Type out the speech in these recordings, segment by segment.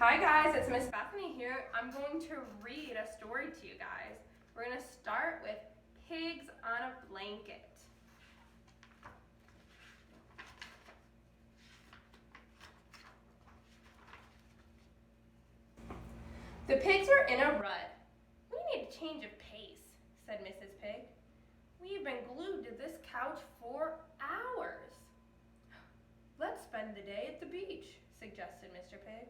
Hi guys, it's Miss Bethany here. I'm going to read a story to you guys. We're going to start with Pigs on a Blanket. The pigs were in a rut. "We need a change of pace," said Mrs. Pig. "We've been glued to this couch for hours." "Let's spend the day at the beach," suggested Mr. Pig.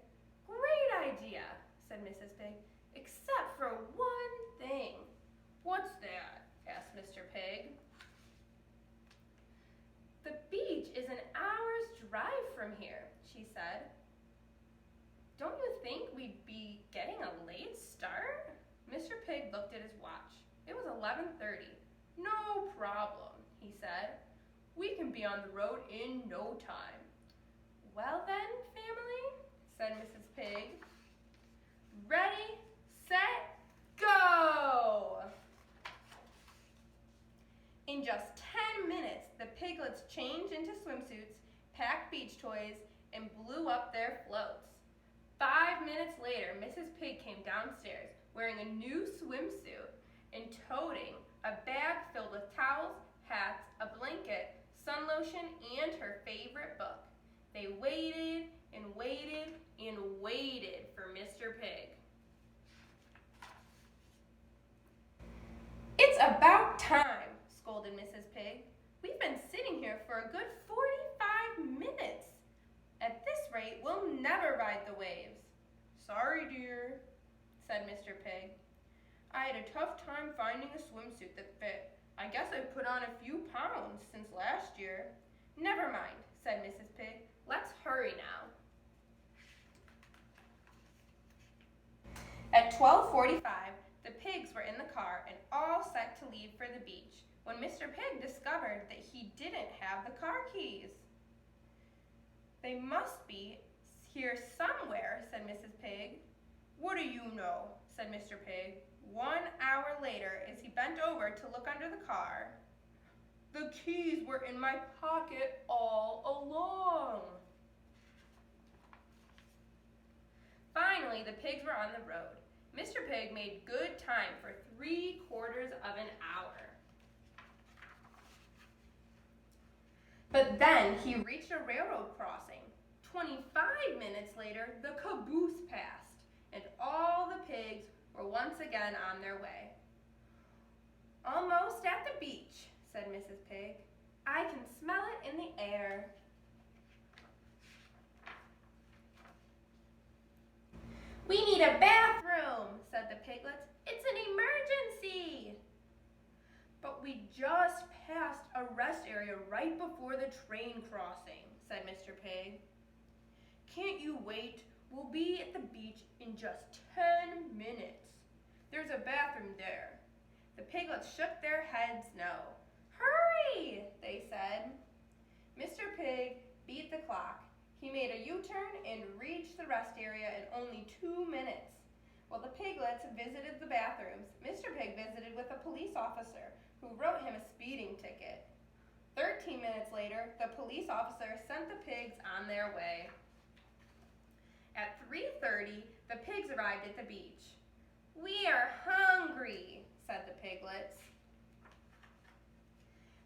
"Great idea," said Mrs. Pig, "except for one thing." "What's that?" asked Mr. Pig. "The beach is an hour's drive from here," she said. "Don't you think we'd be getting a late start?" Mr. Pig looked at his watch. It was 11:30. "No problem," he said. "We can be on the road in no time." "Well then, family," said Mrs. Pig. "Ready, set, go!" In just 10 minutes, the piglets changed into swimsuits, packed beach toys, and blew up their floats. 5 minutes later, Mrs. Pig came downstairs wearing a new swimsuit and toting a bag filled with towels, hats, a blanket, sun lotion, and her favorite book. They waited and waited and waited for Mr. Pig. "It's about time," scolded Mrs. Pig. "We've been sitting here for a good 45 minutes. At this rate, we'll never ride the waves." "Sorry, dear," said Mr. Pig. "I had a tough time finding a swimsuit that fit. I guess I put on a few pounds since last year." "Never mind," said Mrs. Pig. "Let's hurry now." At 12:45, the pigs were in the car and all set to leave for the beach when Mr. Pig discovered that he didn't have the car keys. "They must be here somewhere," said Mrs. Pig. "What do you know?" said Mr. Pig. 1 hour later, as he bent over to look under the car, "The keys were in my pocket all along." Finally, the pigs were on the road. Mr. Pig made good time for 3/4 of an hour. But then he reached a railroad crossing. 25 minutes later, the caboose passed, and all the pigs were once again on their way. "Almost at the beach," said Mrs. Pig. "I can smell it in the air." "We need a bathroom," said the piglets. "It's an emergency." "But we just passed a rest area right before the train crossing," said Mr. Pig. "Can't you wait? We'll be at the beach in just 10 minutes. There's a bathroom there." The piglets shook their heads no. "Hurry," they said. Mr. Pig beat the clock. He made a U-turn and reached the rest area in only 2 minutes. While the piglets visited the bathrooms, Mr. Pig visited with a police officer who wrote him a speeding ticket. 13 minutes later, the police officer sent the pigs on their way. At 3:30, the pigs arrived at the beach. "We are hungry," said the piglets.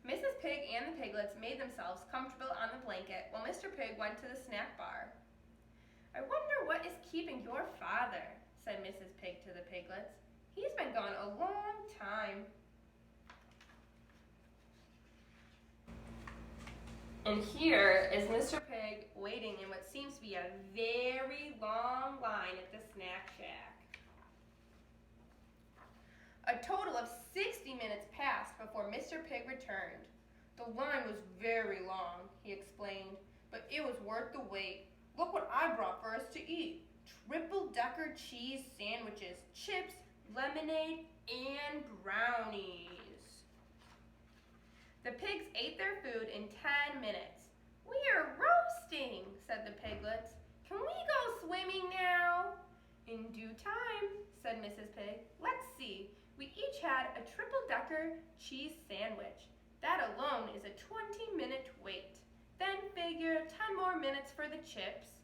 Mrs. Pig and the piglets made themselves comfortable on the blanket while Mr. Pig went to the snack bar. "I wonder what is keeping your father," said Mrs. Pig to the piglets. "He's been gone a long time." And here is Mr. Pig waiting in what seems to be a very long line at the snack shack. A total of 60 minutes passed before Mr. Pig returned. "The line was very long," he explained, "but it was worth the wait. Look what I brought for us to eat. Triple-decker cheese sandwiches, chips, lemonade, and brownies." The pigs ate their food in 10 minutes. "We are roasting," said the piglets. "Can we go swimming now?" "In due time," said Mrs. Pig. "Let's see. We each had a triple-decker cheese sandwich. That alone is a 20-minute wait. Then figure 10 more minutes for the chips.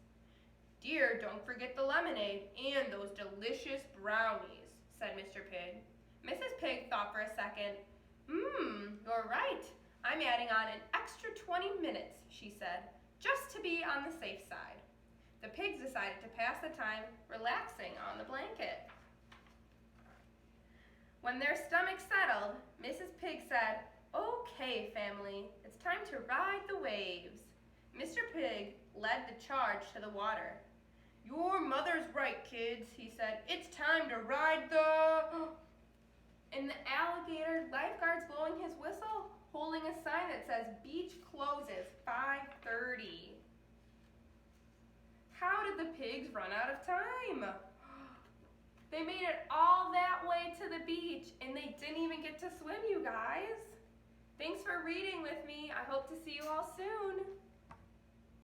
Dear, don't forget the lemonade and those delicious brownies, said Mr. Pig. Mrs. Pig thought for a second. You're right. I'm adding on an extra 20 minutes, she said, just to be on the safe side. The pigs decided to pass the time relaxing on the blanket. When their stomachs settled, Mrs. Pig said, "Okay, family, it's time to ride the waves." Mr. Pig led the charge to the water. "Your mother's right, kids," he said. "It's time to ride the..." And the alligator lifeguard's blowing his whistle, holding a sign that says, "Beach closes 5:30. How did the pigs run out of time? They made it all that way to the beach and they didn't even get to swim, you guys. Thanks for reading with me. I hope to see you all soon.